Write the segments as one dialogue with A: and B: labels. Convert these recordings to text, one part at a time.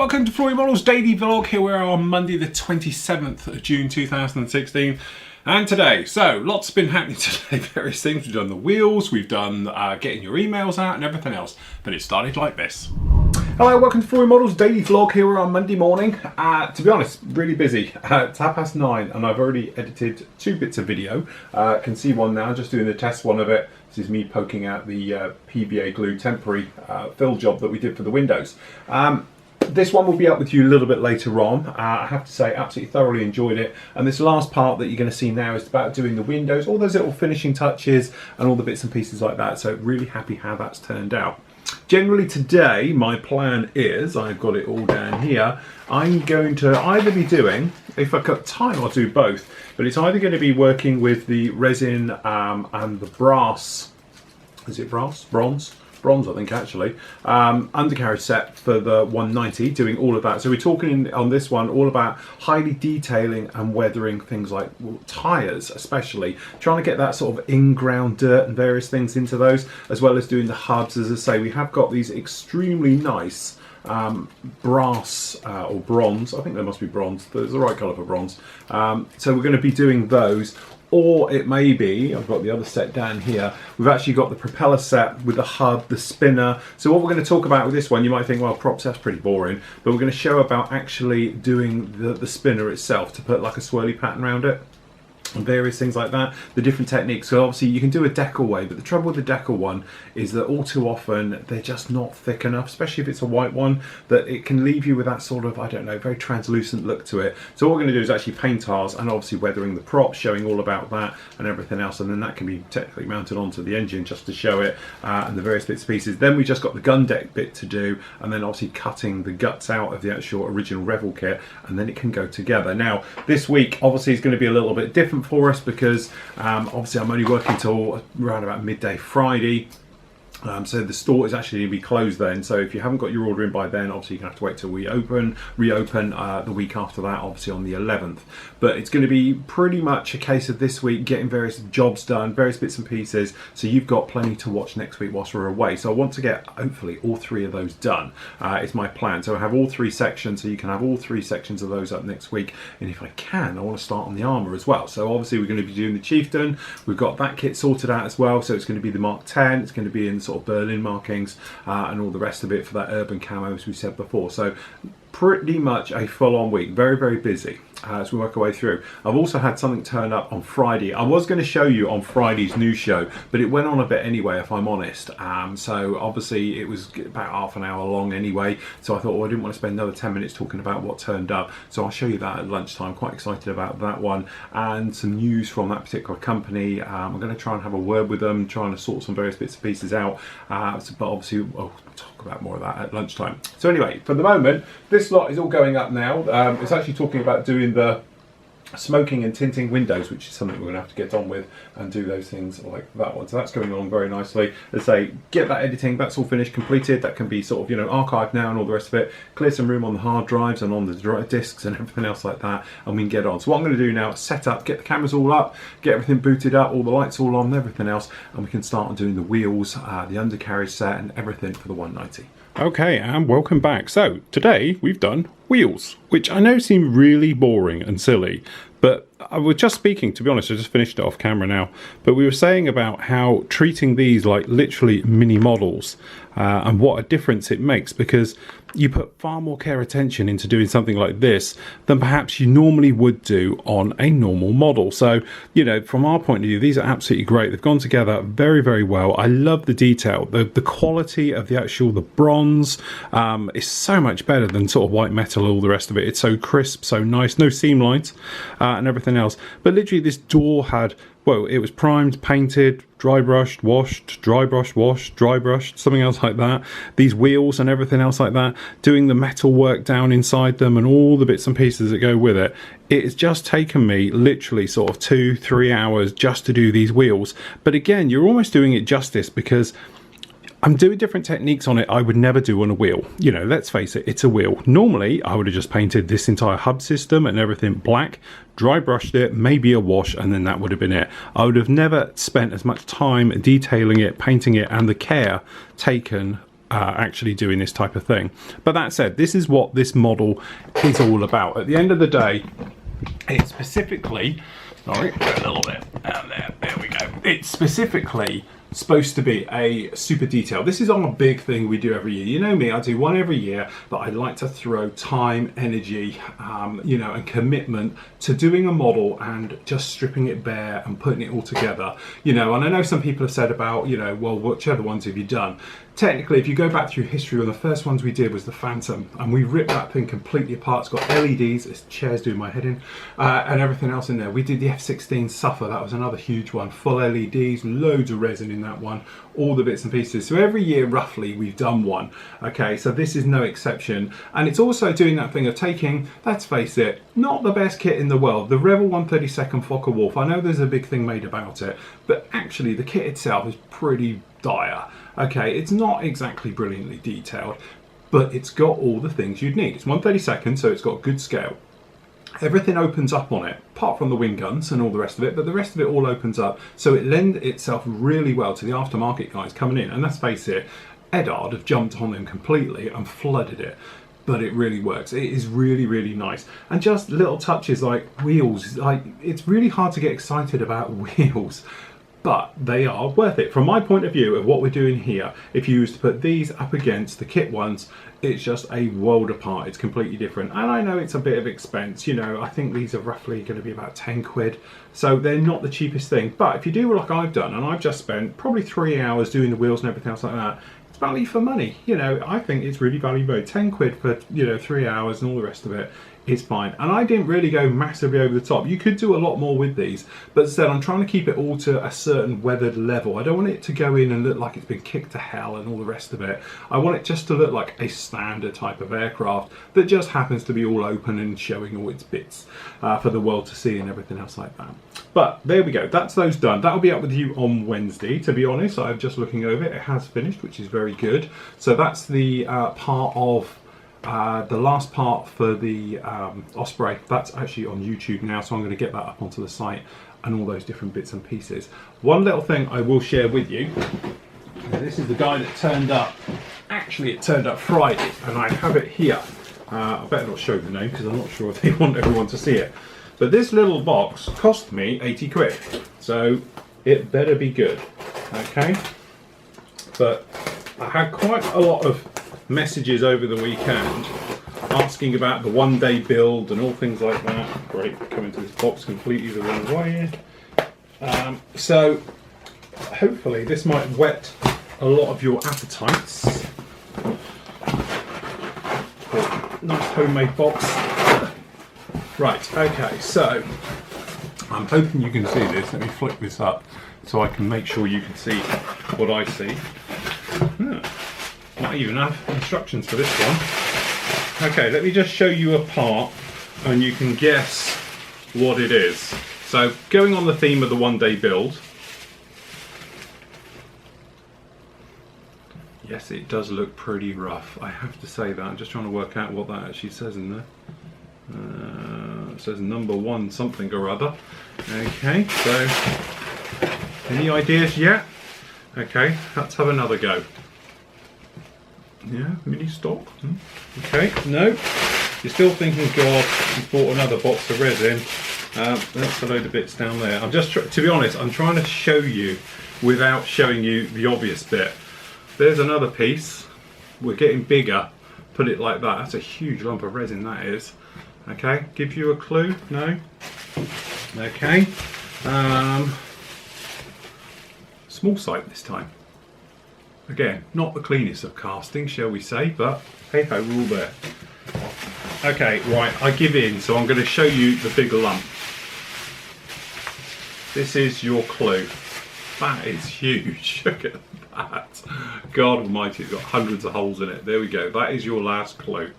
A: welcome to Flory Models Daily Vlog. Here we are on Monday the 27th of June 2016. And today, so lots has been happening today, various things. We've done the wheels, we've done getting your emails out and everything else. But it started like this. Hello, welcome to Flory Models Daily Vlog. Here we are on Monday morning. To be honest, really busy. It's 9:30 and I've already edited 2 bits of video. Can see one now, just doing the test one of it. This is me poking out the PVA glue temporary fill job that we did for the windows. This one will be up with you a little bit later on. I have to say, absolutely thoroughly enjoyed it. And this last part that you're going to see now is about doing the windows, all those little finishing touches and all the bits and pieces like that. So really happy how that's turned out. Generally today, my plan is, I've got it all down here, I'm going to either be doing, if I've got time I'll do both, but it's either going to be working with the resin and the brass, is it brass? Bronze I think actually, undercarriage set for the 190, doing all of that. So we're talking on this one all about highly detailing and weathering things like tyres, especially trying to get that sort of in-ground dirt and various things into those, as well as doing the hubs. As I say, we have got these extremely nice brass or bronze, I think they must be bronze, there's the right colour for bronze, so we're going to be doing those. Or it may be, I've got the other set down here, we've actually got the propeller set with the hub, the spinner. So what we're going to talk about with this one, you might think, well, props, that's pretty boring, but we're going to show about actually doing the spinner itself to put like a swirly pattern around it. And various things like that, the different techniques. So obviously you can do a decal way, but the trouble with the decal one is that all too often they're just not thick enough, especially if it's a white one, that it can leave you with that sort of, I don't know, very translucent look to it. So what we're going to do is actually paint ours and obviously weathering the props, showing all about that and everything else, and then that can be technically mounted onto the engine just to show it and the various bits and pieces. Then we just got the gun deck bit to do, and then obviously cutting the guts out of the actual original Revel kit, and then it can go together. Now this week obviously is going to be a little bit different for us because obviously I'm only working till around about midday Friday. So the store is actually going to be closed then, so if you haven't got your order in by then, obviously you're going to have to wait till we reopen the week after that, obviously on the 11th. But it's going to be pretty much a case of this week getting various jobs done, various bits and pieces, so you've got plenty to watch next week whilst we're away. So I want to get hopefully all 3 of those done, is my plan. So I have all 3 sections, so you can have all 3 sections of those up next week, and if I can, I want to start on the armour as well. So obviously we're going to be doing the Chieftain, we've got that kit sorted out as well, so it's going to be the Mark 10, it's going to be in sort of Berlin markings and all the rest of it for that urban camo as we said before. So pretty much a full-on week, very, very busy as we work our way through. I've also had something turn up on Friday. I was going to show you on Friday's news show, but it went on a bit anyway, if I'm honest. So obviously it was about half an hour long anyway, so I thought, well, I didn't want to spend another 10 minutes talking about what turned up, so I'll show you that at lunchtime. Quite excited about that one, and some news from that particular company. I'm going to try and have a word with them, trying to sort some various bits and pieces out, but obviously we'll talk about more of that at lunchtime. So anyway, for the moment, this lot is all going up now. It's actually talking about doing the smoking and tinting windows, which is something we're going to have to get on with and do those things like that one. So that's going on very nicely. As I say, get that editing, that's all finished, completed. That can be sort of, you know, archived now and all the rest of it. Clear some room on the hard drives and on the discs and everything else like that, and we can get on. So what I'm going to do now is set up, get the cameras all up, get everything booted up, all the lights all on and everything else, and we can start on doing the wheels, the undercarriage set and everything for the 190. Okay, and welcome back. So today we've done wheels, which I know seem really boring and silly, but I was just speaking, to be honest, I just finished it off camera now, but we were saying about how treating these like literally mini models and what a difference it makes, because you put far more care attention into doing something like this than perhaps you normally would do on a normal model. So, you know, from our point of view, these are absolutely great. They've gone together very, very well. I love the detail. The quality of the bronze is so much better than sort of white metal, all the rest of it. It's so crisp, so nice, no seam lines and everything else. But literally this door had, well, it was primed, painted, dry brushed, washed, dry brushed, washed, dry brushed, something else like that. These wheels and everything else like that, doing the metal work down inside them and all the bits and pieces that go with it. It's just taken me literally sort of 2-3 hours just to do these wheels. But again, you're almost doing it justice because I'm doing different techniques on it I would never do on a wheel. You know, let's face it, it's a wheel. Normally, I would have just painted this entire hub system and everything black, dry brushed it, maybe a wash, and then that would have been it. I would have never spent as much time detailing it, painting it, and the care taken actually doing this type of thing. But that said, this is what this model is all about. At the end of the day, it's specifically, sorry, a little bit down there we go. It's specifically supposed to be a super detail. This is our big thing we do every year. You know me, I do one every year, but I like to throw time, energy, you know, and commitment to doing a model and just stripping it bare and putting it all together. You know, and I know some people have said about, you know, well, which other ones have you done? Technically, if you go back through history, one of the first ones we did was the Phantom, and we ripped that thing completely apart. It's got LEDs, this chair's doing my head in, and everything else in there. We did the F-16 Suffer, that was another huge one, full LEDs, loads of resin in that one, all the bits and pieces. So every year, roughly, we've done one. Okay, so this is no exception. And it's also doing that thing of taking, let's face it, not the best kit in the world, the Rebel 132nd Focke-Wulf. I know there's a big thing made about it, but actually the kit itself is pretty dire. Okay, it's not exactly brilliantly detailed, but it's got all the things you'd need. It's 1/32nd, so it's got good scale. Everything opens up on it, apart from the wing guns and all the rest of it, but the rest of it all opens up, so it lends itself really well to the aftermarket guys coming in. And let's face it, Eddard have jumped on them completely and flooded it. But it really works. It is really, really nice. And just little touches like wheels, like it's really hard to get excited about wheels, but they are worth it. From my point of view of what we're doing here, if you used to put these up against the kit ones, it's just a world apart. It's completely different. And I know it's a bit of expense, you know, I think these are roughly going to be about 10 quid. So they're not the cheapest thing. But if you do like I've done, and I've just spent probably 3 hours doing the wheels and everything else like that, it's value for money. You know, I think it's really value for 10 quid for, you know, 3 hours and all the rest of it. Is fine. And I didn't really go massively over the top. You could do a lot more with these, but instead I'm trying to keep it all to a certain weathered level. I don't want it to go in and look like it's been kicked to hell and all the rest of it. I want it just to look like a standard type of aircraft that just happens to be all open and showing all its bits for the world to see and everything else like that. But there we go, that's those done. That'll be up with you on Wednesday. To be honest, I'm just looking over it. It has finished, which is very good. So that's the part of the last part for the Osprey. That's actually on YouTube now, so I'm going to get that up onto the site and all those different bits and pieces. One little thing I will share with you, this is the guy that turned up, actually it turned up Friday, and I have it here. I better not show the name because I'm not sure if they want everyone to see it, but this little box cost me 80 quid, so it better be good. Okay, but I had quite a lot of messages over the weekend asking about the one-day build and all things like that. Great, coming to this box completely the wrong way. So hopefully this might whet a lot of your appetites. Nice homemade box. Right, okay, so I'm hoping you can see this. Let me flick this up so I can make sure you can see what I see. Might even have instructions for this one. Okay, let me just show you a part and you can guess what it is. So going on the theme of the one-day build, yes, it does look pretty rough, I have to say that. I'm just trying to work out what that actually says in there. It says number 1 something or other. Okay, so any ideas yet? Okay, let's have another go. Yeah, mini stock. Okay, no. You're still thinking, God, you've bought another box of resin. That's a load of bits down there. I'm just, to be honest, I'm trying to show you without showing you the obvious bit. There's another piece. We're getting bigger. Put it like that. That's a huge lump of resin, that is. Okay, give you a clue? No? Okay. Small site this time. Again, not the cleanest of casting, shall we say, but hey ho, we're all there. Okay, right, I give in, so I'm going to show you the big lump. This is your clue. That is huge. Look at that. God almighty, it's got hundreds of holes in it. There we go. That is your last clue.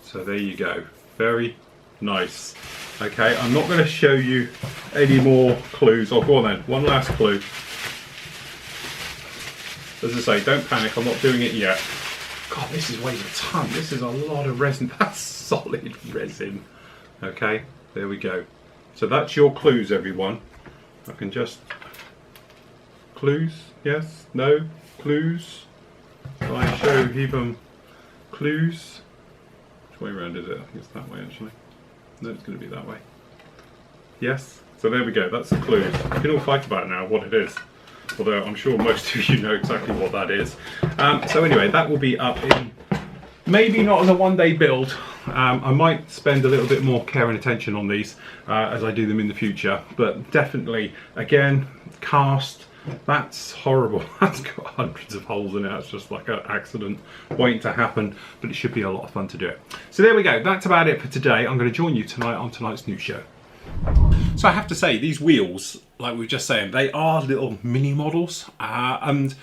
A: So there you go. Very nice. Okay, I'm not going to show you any more clues. Oh, go on then. One last clue. As I say, don't panic, I'm not doing it yet. God, this is weighing a ton. This is a lot of resin. That's solid resin. Okay, there we go. So that's your clues, everyone. I can just... Clues? Yes? No? Clues? So I show even clues. Which way around is it? I think it's that way actually. No, it's going to be that way. Yes. So there we go. That's the clues. We can all fight about now what it is. Although I'm sure most of you know exactly what that is. So anyway, that will be up in, maybe not as a one-day build. I might spend a little bit more care and attention on these as I do them in the future. But definitely, again, cast. That's horrible. That's got hundreds of holes in it. It's just like an accident waiting to happen, but it should be a lot of fun to do it. So there we go. That's about it for today. I'm going to join you tonight on tonight's new show. So I have to say, these wheels, like we were just saying, they are little mini models. And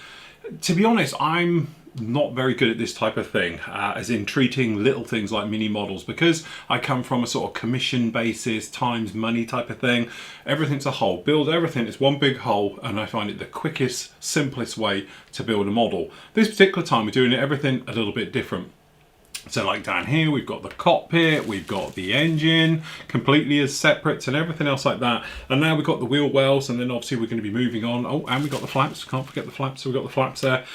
A: to be honest, I'm not very good at this type of thing, as in treating little things like mini models, because I come from a sort of commission basis times money type of thing. Everything's a whole. Build everything, it's one big whole, and I find it the quickest, simplest way to build a model. This particular time we're doing everything a little bit different. So like down here, we've got the cockpit, we've got the engine, completely as separates and everything else like that. And now we've got the wheel wells, and then obviously we're going to be moving on. Oh, and we've got the flaps, can't forget the flaps, so we've got the flaps there.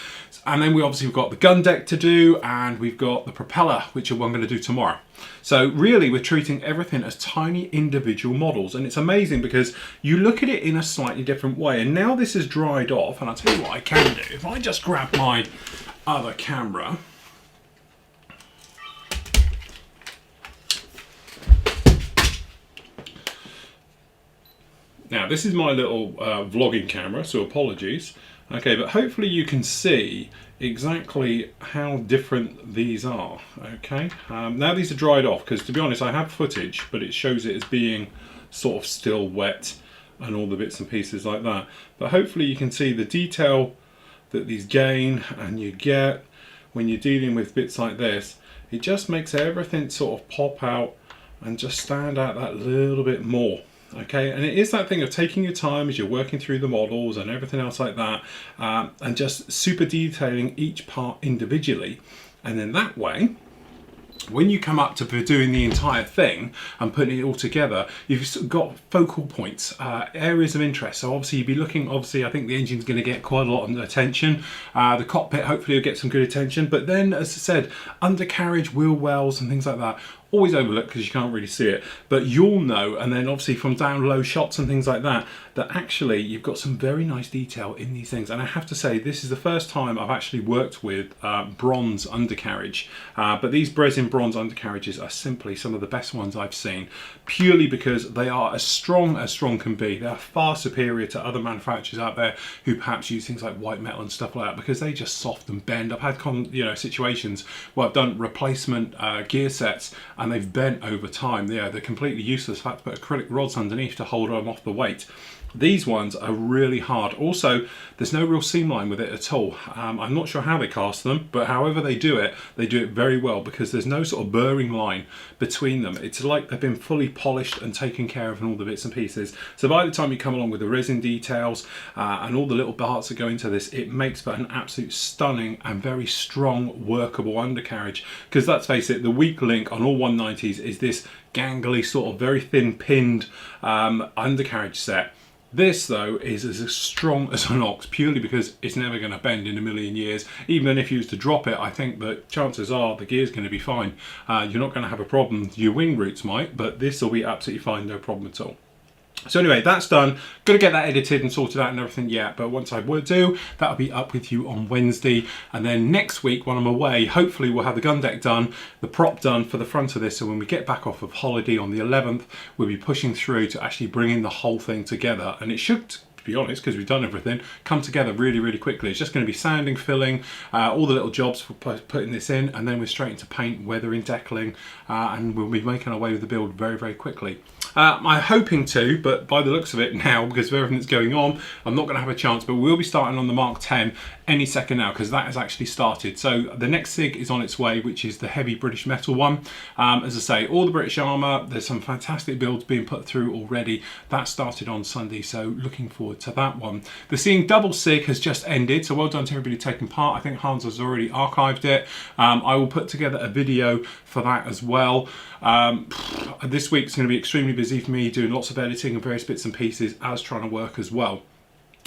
A: And then we obviously we've got the gun deck to do, and we've got the propeller, which I'm going to do tomorrow. So really we're treating everything as tiny individual models, and it's amazing because you look at it in a slightly different way. And now this is dried off, and I'll tell you what I can do. If I just grab my other camera, now this is my little vlogging camera, so apologies. Okay, but hopefully you can see exactly how different these are. Okay, now these are dried off, because to be honest I have footage, but it shows it as being sort of still wet and all the bits and pieces like that. But hopefully you can see the detail that these gain and you get when you're dealing with bits like this. It just makes everything sort of pop out and just stand out that little bit more. Okay, and it is that thing of taking your time as you're working through the models and everything else like that, and just super detailing each part individually. And then that way, when you come up to doing the entire thing and putting it all together, you've got focal points, areas of interest. So obviously you'd be looking, obviously I think the engine's going to get quite a lot of attention. The cockpit hopefully will get some good attention. But then, as I said, undercarriage, wheel wells and things like that, always overlooked because you can't really see it, but you'll know. And then obviously from down low shots and things like that, that actually you've got some very nice detail in these things. And I have to say, this is the first time I've actually worked with bronze undercarriage, but these resin bronze undercarriages are simply some of the best ones I've seen, purely because they are as strong can be. They're far superior to other manufacturers out there who perhaps use things like white metal and stuff like that, because they just soft and bend. I've had situations where I've done replacement gear sets and they've bent over time. Yeah, they're completely useless. I've had to put acrylic rods underneath to hold them off the weight. These ones are really hard. Also, there's no real seam line with it at all. I'm not sure how they cast them, but however they do it very well, because there's no sort of burring line between them. It's like they've been fully polished and taken care of in all the bits and pieces. So by the time you come along with the resin details and all the little parts that go into this, it makes for an absolute stunning and very strong workable undercarriage. Because let's face it, the weak link on all 190s is this gangly sort of very thin pinned undercarriage set. This though is as strong as an ox, purely because it's never going to bend in a million years. Even if you was to drop it, I think that chances are the gear's going to be fine. You're not going to have a problem. Your wing roots might, but this will be absolutely fine, no problem at all. So anyway, that's done. Got to get that edited and sorted out and everything yet, but once I would do, that'll be up with you on Wednesday. And then next week when I'm away, hopefully we'll have the gun deck done, the prop done for the front of this, so when we get back off of holiday on the 11th, we'll be pushing through to actually bring in the whole thing together. And it should, to be honest, because we've done everything, come together really quickly. It's just going to be sanding, filling, all the little jobs for putting this in, and then we're straight into paint, weathering, decaling, and we'll be making our way with the build very quickly. I'm hoping to, but by the looks of it now, because of everything that's going on, I'm not going to have a chance, but we'll be starting on the Mark 10 any second now, because that has actually started. So the next SIG is on its way, which is the heavy British metal one. As I say, all the British armour, there's some fantastic builds being put through already. That started on Sunday, so looking forward to that one. The Seeing Double SIG has just ended, so well done to everybody taking part. I think Hans has already archived it. I will put together a video for that as well. This week's going to be extremely busy for me, doing lots of editing and various bits and pieces as trying to work as well.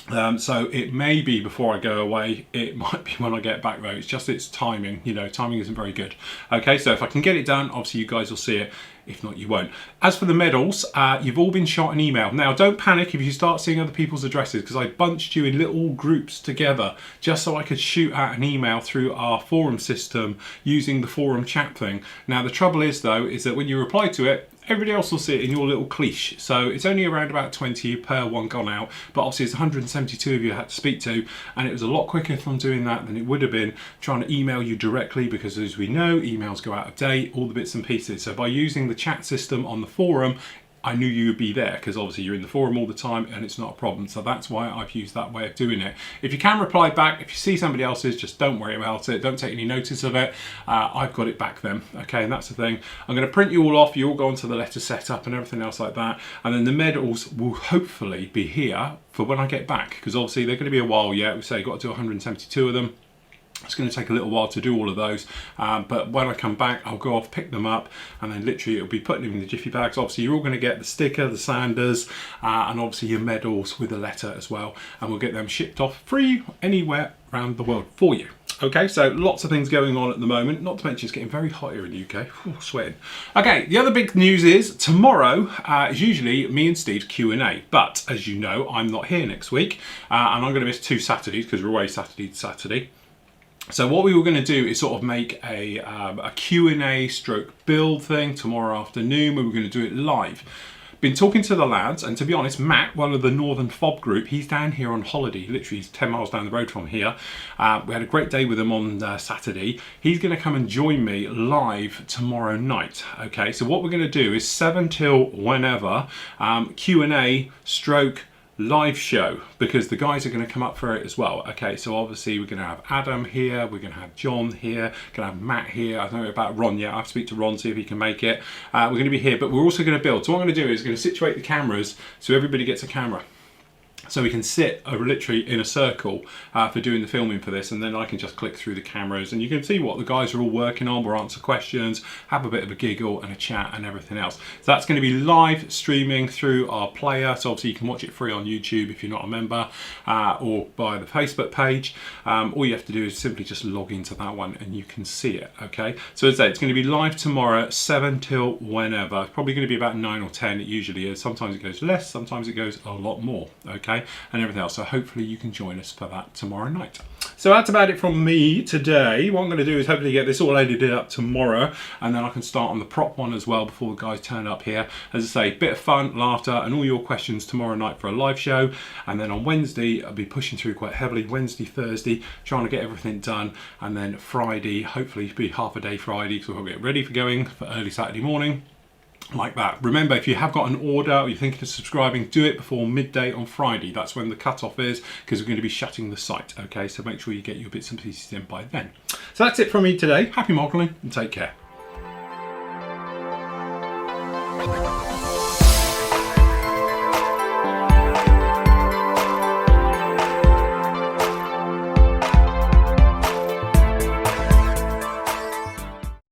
A: So it may be before I go away, it might be when I get back though. It's just its timing, you know, timing isn't very good. Okay, so if I can get it done, obviously you guys will see it. If not, you won't. As for the medals, you've all been shot an email. Now, don't panic if you start seeing other people's addresses, because I bunched you in little groups together just so I could shoot out an email through our forum system using the forum chat thing. Now, the trouble is, though, is that when you reply to it, everybody else will see it in your little cliche. So it's only around about 20 per one gone out, but obviously it's 172 of you I had to speak to, and it was a lot quicker from doing that than it would have been trying to email you directly, because as we know, emails go out of date, all the bits and pieces. So by using the chat system on the forum, I knew you would be there, because obviously you're in the forum all the time and it's not a problem. So that's why I've used that way of doing it. If you can reply back, if you see somebody else's, just don't worry about it. Don't take any notice of it. I've got it back then. Okay, and that's the thing. I'm going to print you all off. You all go onto the letter setup and everything else like that. And then the medals will hopefully be here for when I get back, because obviously they're going to be a while yet. We say you've got to do 172 of them. It's going to take a little while to do all of those, but when I come back, I'll go off, pick them up, and then literally it'll be putting them in the jiffy bags. Obviously, you're all going to get the sticker, the sanders, and obviously your medals with a letter as well, and we'll get them shipped off free anywhere around the world for you. Okay, so lots of things going on at the moment, not to mention it's getting very hot here in the UK. Ooh, sweating. Okay, the other big news is tomorrow is usually me and Steve's Q&A, but as you know, I'm not here next week, and I'm going to miss 2 Saturdays because we're away Saturday to Saturday. So what we were going to do is sort of make a Q&A stroke build thing tomorrow afternoon, where we're going to do it live. Been talking to the lads, and to be honest, Matt, one of the Northern Fob group, he's down here on holiday. Literally, he's 10 miles down the road from here. We had a great day with him on Saturday. He's going to come and join me live tomorrow night. Okay, so what we're going to do is 7 till whenever, Q&A stroke live show, because the guys are going to come up for it as well. Okay, so obviously we're going to have Adam here, we're going to have John here, going to have Matt here. I don't know about Ron yet. I have to speak to Ron, see if he can make it. We're going to be here, but we're also going to build. So what I'm going to do is going to situate the cameras so everybody gets a camera. So we can sit literally in a circle for doing the filming for this, and then I can just click through the cameras and you can see what the guys are all working on. We'll answer questions, have a bit of a giggle and a chat and everything else. So that's going to be live streaming through our player. So obviously you can watch it free on YouTube if you're not a member, or by the Facebook page. All you have to do is simply just log into that one and you can see it. Okay, so as I say, it's going to be live tomorrow 7 till whenever. It's probably going to be about 9 or 10. It usually is. Sometimes it goes less, sometimes it goes a lot more. Okay, and everything else. So hopefully you can join us for that tomorrow night. So that's about it from me today. What I'm going to do is hopefully get this all edited up tomorrow, and then I can start on the prop one as well before the guys turn up here. As I say, bit of fun, laughter, and all your questions tomorrow night for a live show. And then on Wednesday, I'll be pushing through quite heavily. Wednesday, Thursday, trying to get everything done. And then Friday, hopefully it'll be half a day Friday, because we'll get ready for going for early Saturday morning. Like that. Remember, if you have got an order or you're thinking of subscribing, do it before midday on Friday. That's when the cutoff is, because we're going to be shutting the site. Okay, so make sure you get your bits and pieces in by then. So that's it from me today. Happy modelling and take care.